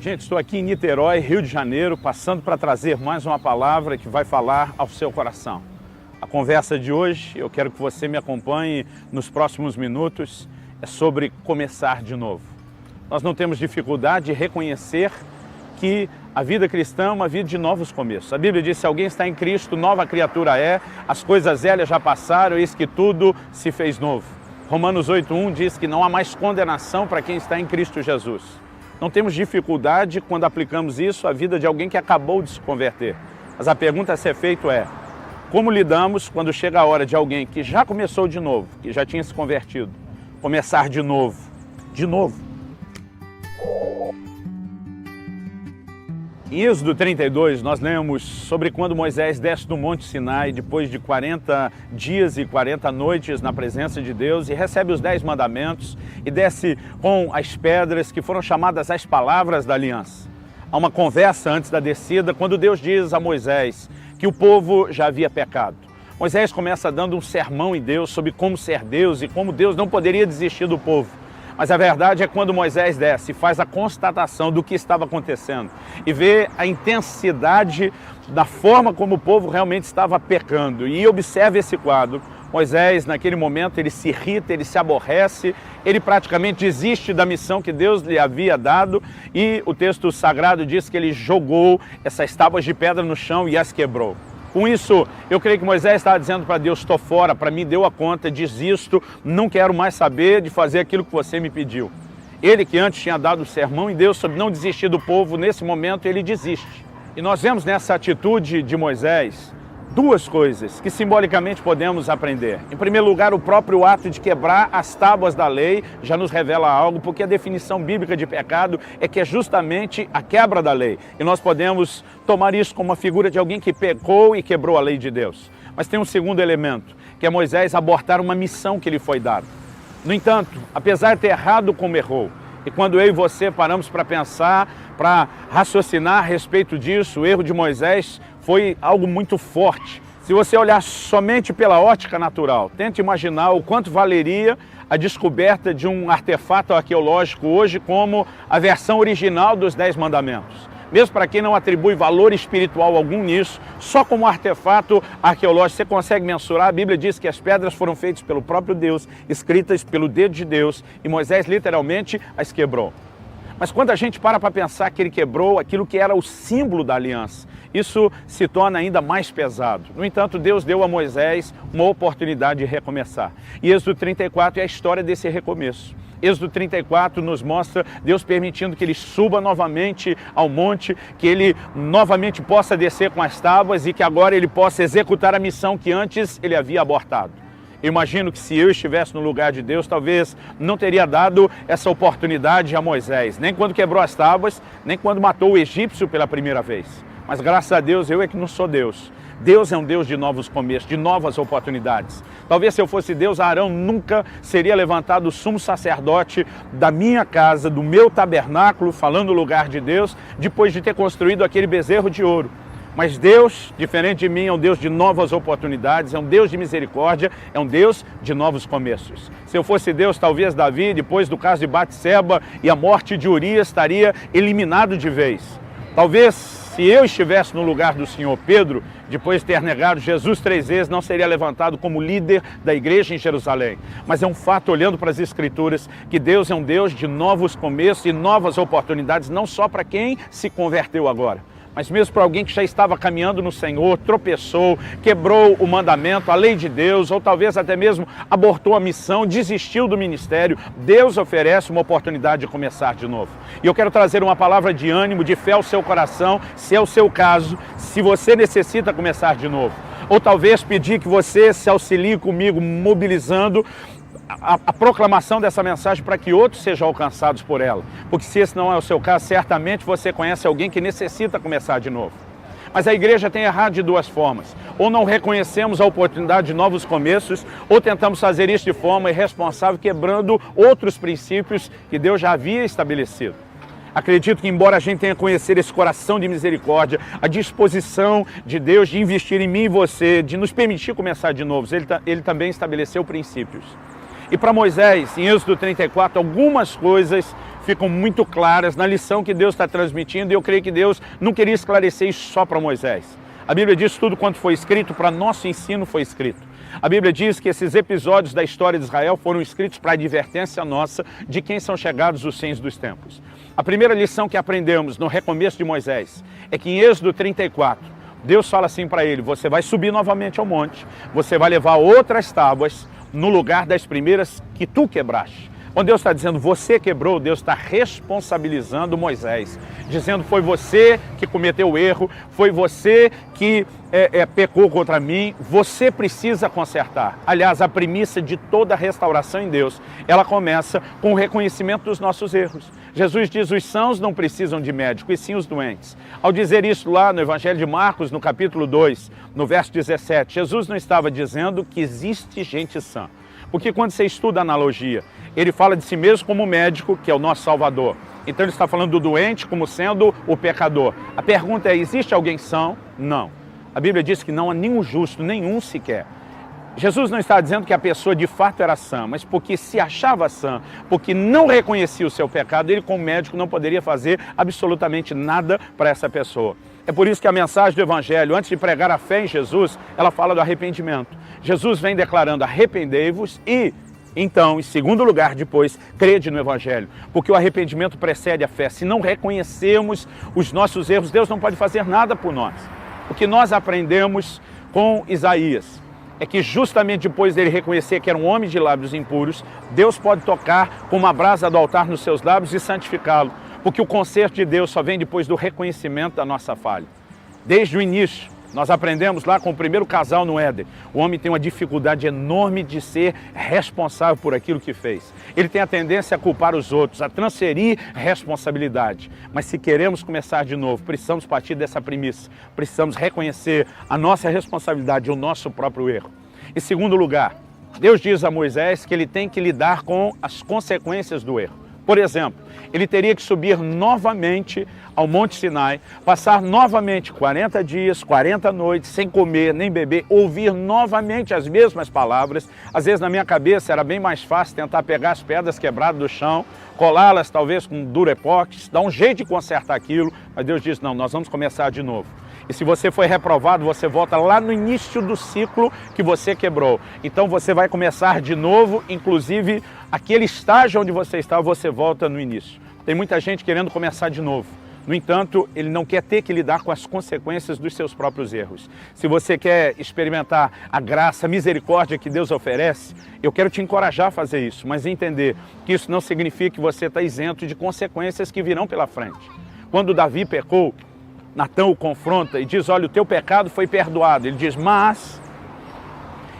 Gente, estou aqui em Niterói, Rio de Janeiro, passando para trazer mais uma palavra que vai falar ao seu coração. A conversa de hoje, eu quero que você me acompanhe nos próximos minutos, é sobre começar de novo. Nós não temos dificuldade de reconhecer que a vida cristã é uma vida de novos começos. A Bíblia diz: se alguém está em Cristo, nova criatura é, as coisas velhas já passaram, eis que tudo se fez novo. Romanos 8:1 diz que não há mais condenação para quem está em Cristo Jesus. Não temos dificuldade quando aplicamos isso à vida de alguém que acabou de se converter. Mas a pergunta a ser feita é: como lidamos quando chega a hora de alguém que já começou de novo, que já tinha se convertido, começar de novo? De novo. Em Êxodo 32, nós lemos sobre quando Moisés desce do Monte Sinai depois de 40 dias e 40 noites na presença de Deus e recebe os 10 mandamentos e desce com as pedras que foram chamadas as palavras da aliança. Há uma conversa antes da descida, quando Deus diz a Moisés que o povo já havia pecado. Moisés começa dando um sermão em Deus sobre como ser Deus e como Deus não poderia desistir do povo. Mas a verdade é quando Moisés desce e faz a constatação do que estava acontecendo e vê a intensidade da forma como o povo realmente estava pecando e observa esse quadro, Moisés, naquele momento, ele se irrita, ele se aborrece, ele praticamente desiste da missão que Deus lhe havia dado e o texto sagrado diz que ele jogou essas tábuas de pedra no chão e as quebrou. Com isso, eu creio que Moisés estava dizendo para Deus: estou fora, para mim deu a conta, desisto, não quero mais saber de fazer aquilo que você me pediu. Ele que antes tinha dado o sermão em Deus sobre não desistir do povo, nesse momento ele desiste. E nós vemos nessa atitude de Moisés duas coisas que simbolicamente podemos aprender. Em primeiro lugar, o próprio ato de quebrar as tábuas da lei já nos revela algo, porque a definição bíblica de pecado é que é justamente a quebra da lei. E nós podemos tomar isso como uma figura de alguém que pecou e quebrou a lei de Deus. Mas tem um segundo elemento, que é Moisés abortar uma missão que lhe foi dada. No entanto, apesar de ter errado como errou, e quando eu e você paramos para pensar, para raciocinar a respeito disso, o erro de Moisés foi algo muito forte. Se você olhar somente pela ótica natural, tente imaginar o quanto valeria a descoberta de um artefato arqueológico hoje como a versão original dos 10 mandamentos. Mesmo para quem não atribui valor espiritual algum nisso, só como artefato arqueológico você consegue mensurar. A Bíblia diz que as pedras foram feitas pelo próprio Deus, escritas pelo dedo de Deus, e Moisés literalmente as quebrou. Mas quando a gente para pensar que ele quebrou aquilo que era o símbolo da aliança, isso se torna ainda mais pesado. No entanto, Deus deu a Moisés uma oportunidade de recomeçar. E Êxodo 34 é a história desse recomeço. Êxodo 34 nos mostra Deus permitindo que ele suba novamente ao monte, que ele novamente possa descer com as tábuas e que agora ele possa executar a missão que antes ele havia abortado. Eu imagino que se eu estivesse no lugar de Deus, talvez não teria dado essa oportunidade a Moisés, nem quando quebrou as tábuas, nem quando matou o egípcio pela primeira vez. Mas graças a Deus, eu é que não sou Deus. Deus é um Deus de novos começos, de novas oportunidades. Talvez se eu fosse Deus, Arão nunca seria levantado o sumo sacerdote da minha casa, do meu tabernáculo, falando no lugar de Deus, depois de ter construído aquele bezerro de ouro. Mas Deus, diferente de mim, é um Deus de novas oportunidades, é um Deus de misericórdia, é um Deus de novos começos. Se eu fosse Deus, talvez Davi, depois do caso de Batseba e a morte de Urias, estaria eliminado de vez. Talvez, se eu estivesse no lugar do Senhor, Pedro, depois de ter negado Jesus 3 vezes, não seria levantado como líder da igreja em Jerusalém. Mas é um fato, olhando para as Escrituras, que Deus é um Deus de novos começos e novas oportunidades, não só para quem se converteu agora, mas mesmo para alguém que já estava caminhando no Senhor, tropeçou, quebrou o mandamento, a lei de Deus, ou talvez até mesmo abortou a missão, desistiu do ministério, Deus oferece uma oportunidade de começar de novo. E eu quero trazer uma palavra de ânimo, de fé ao seu coração, se é o seu caso, se você necessita começar de novo. Ou talvez pedir que você se auxilie comigo, mobilizando a proclamação dessa mensagem para que outros sejam alcançados por ela. Porque se esse não é o seu caso, certamente você conhece alguém que necessita começar de novo. Mas a igreja tem errado de duas formas. Ou não reconhecemos a oportunidade de novos começos, ou tentamos fazer isso de forma irresponsável, quebrando outros princípios que Deus já havia estabelecido. Acredito que, embora a gente tenha conhecido esse coração de misericórdia, a disposição de Deus de investir em mim e você, de nos permitir começar de novo, ele também estabeleceu princípios. E para Moisés, em Êxodo 34, algumas coisas ficam muito claras na lição que Deus está transmitindo, e eu creio que Deus não queria esclarecer isso só para Moisés. A Bíblia diz que tudo quanto foi escrito, para nosso ensino foi escrito. A Bíblia diz que esses episódios da história de Israel foram escritos para advertência nossa de quem são chegados os fins dos tempos. A primeira lição que aprendemos no recomeço de Moisés é que em Êxodo 34, Deus fala assim para ele: você vai subir novamente ao monte, você vai levar outras tábuas no lugar das primeiras que tu quebraste. Quando Deus está dizendo você quebrou, Deus está responsabilizando Moisés, dizendo foi você que cometeu o erro, foi você que pecou contra mim, você precisa consertar. Aliás, a premissa de toda restauração em Deus, ela começa com o reconhecimento dos nossos erros. Jesus diz, os sãos não precisam de médico, e sim os doentes. Ao dizer isso lá no Evangelho de Marcos, no capítulo 2, no verso 17, Jesus não estava dizendo que existe gente sã. Porque quando você estuda a analogia, ele fala de si mesmo como médico, que é o nosso Salvador. Então ele está falando do doente como sendo o pecador. A pergunta é, existe alguém são? Não. A Bíblia diz que não há nenhum justo, nenhum sequer. Jesus não está dizendo que a pessoa de fato era sã, mas porque se achava sã, porque não reconhecia o seu pecado, ele como médico não poderia fazer absolutamente nada para essa pessoa. É por isso que a mensagem do Evangelho, antes de pregar a fé em Jesus, ela fala do arrependimento. Jesus vem declarando, arrependei-vos e, então, em segundo lugar, depois, crede no Evangelho. Porque o arrependimento precede a fé. Se não reconhecermos os nossos erros, Deus não pode fazer nada por nós. O que nós aprendemos com Isaías é que justamente depois dele reconhecer que era um homem de lábios impuros, Deus pode tocar com uma brasa do altar nos seus lábios e santificá-lo. Porque o conserto de Deus só vem depois do reconhecimento da nossa falha. Desde o início, nós aprendemos lá com o primeiro casal no Éden. O homem tem uma dificuldade enorme de ser responsável por aquilo que fez. Ele tem a tendência a culpar os outros, a transferir responsabilidade. Mas se queremos começar de novo, precisamos partir dessa premissa. Precisamos reconhecer a nossa responsabilidade e o nosso próprio erro. Em segundo lugar, Deus diz a Moisés que ele tem que lidar com as consequências do erro. Por exemplo, ele teria que subir novamente ao Monte Sinai, passar novamente 40 dias, 40 noites, sem comer nem beber, ouvir novamente as mesmas palavras. Às vezes na minha cabeça era bem mais fácil tentar pegar as pedras quebradas do chão, colá-las talvez com durepox, dar um jeito de consertar aquilo, mas Deus disse, não, nós vamos começar de novo. E se você foi reprovado, você volta lá no início do ciclo que você quebrou. Então você vai começar de novo, inclusive aquele estágio onde você estava, você volta no início. Tem muita gente querendo começar de novo. No entanto, ele não quer ter que lidar com as consequências dos seus próprios erros. Se você quer experimentar a graça, a misericórdia que Deus oferece, eu quero te encorajar a fazer isso, mas entender que isso não significa que você está isento de consequências que virão pela frente. Quando Davi pecou, Natã o confronta e diz, olha, o teu pecado foi perdoado. Ele diz, mas...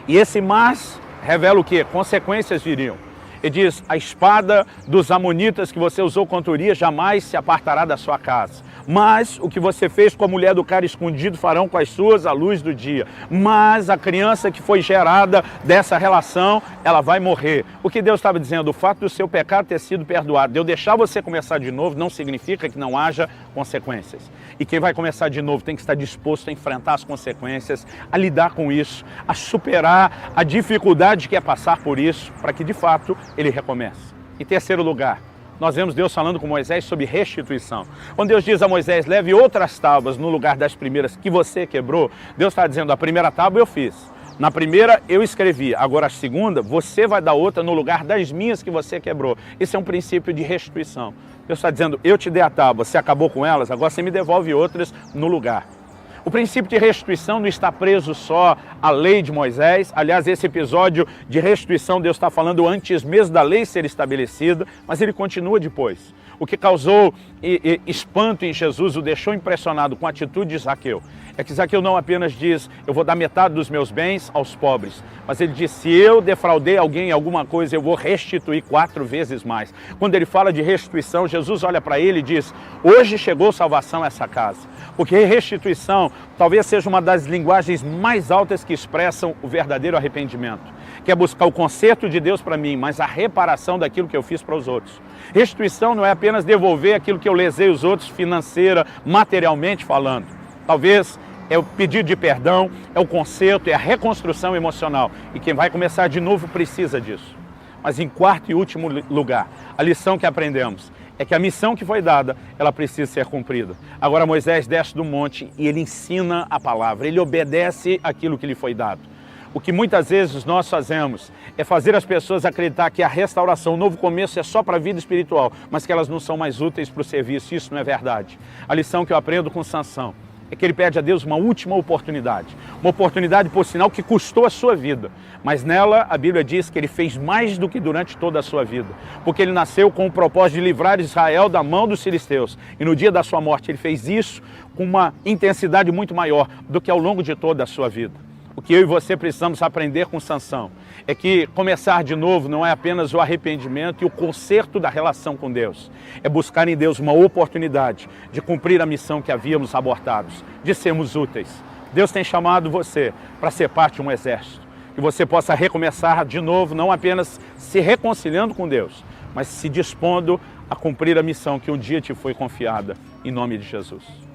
E esse mas revela o quê? Consequências viriam. Ele diz, a espada dos amonitas que você usou contra Urias jamais se apartará da sua casa. Mas o que você fez com a mulher do cara escondido farão com as suas à luz do dia. Mas a criança que foi gerada dessa relação, ela vai morrer. O que Deus estava dizendo, o fato do seu pecado ter sido perdoado, de eu deixar você começar de novo, não significa que não haja consequências. E quem vai começar de novo tem que estar disposto a enfrentar as consequências, a lidar com isso, a superar a dificuldade que é passar por isso, para que de fato ele recomece. Em terceiro lugar, nós vemos Deus falando com Moisés sobre restituição. Quando Deus diz a Moisés, leve outras tábuas no lugar das primeiras que você quebrou, Deus está dizendo, a primeira tábua eu fiz. Na primeira eu escrevi, agora a segunda você vai dar outra no lugar das minhas que você quebrou. Isso é um princípio de restituição. Deus está dizendo, eu te dei a tábua, você acabou com elas, agora você me devolve outras no lugar. O princípio de restituição não está preso só à lei de Moisés. Aliás, esse episódio de restituição Deus está falando antes mesmo da lei ser estabelecida, mas ele continua depois. O que causou espanto em Jesus, o deixou impressionado com a atitude de Zaqueu, é que Zaqueu não apenas diz, eu vou dar metade dos meus bens aos pobres, mas ele diz, se eu defraudei alguém em alguma coisa, eu vou restituir 4 vezes mais. Quando ele fala de restituição, Jesus olha para ele e diz, hoje chegou salvação a essa casa. Porque restituição talvez seja uma das linguagens mais altas que expressam o verdadeiro arrependimento, que é buscar o conserto de Deus para mim, mas a reparação daquilo que eu fiz para os outros. Restituição não é apenas devolver aquilo que eu lesei os outros financeira, materialmente falando. Talvez é o pedido de perdão, é o conserto, é a reconstrução emocional. E quem vai começar de novo precisa disso. Mas em quarto e último lugar, a lição que aprendemos é que a missão que foi dada, ela precisa ser cumprida. Agora Moisés desce do monte e ele ensina a palavra, ele obedece aquilo que lhe foi dado. O que muitas vezes nós fazemos é fazer as pessoas acreditar que a restauração, o novo começo é só para a vida espiritual, mas que elas não são mais úteis para o serviço. Isso não é verdade. A lição que eu aprendo com Sansão é que ele pede a Deus uma última oportunidade. Uma oportunidade, por sinal, que custou a sua vida. Mas nela, a Bíblia diz que ele fez mais do que durante toda a sua vida. Porque ele nasceu com o propósito de livrar Israel da mão dos filisteus. E no dia da sua morte, ele fez isso com uma intensidade muito maior do que ao longo de toda a sua vida. O que eu e você precisamos aprender com Sansão é que começar de novo não é apenas o arrependimento e o conserto da relação com Deus. É buscar em Deus uma oportunidade de cumprir a missão que havíamos abortado, de sermos úteis. Deus tem chamado você para ser parte de um exército. Que você possa recomeçar de novo, não apenas se reconciliando com Deus, mas se dispondo a cumprir a missão que um dia te foi confiada, em nome de Jesus.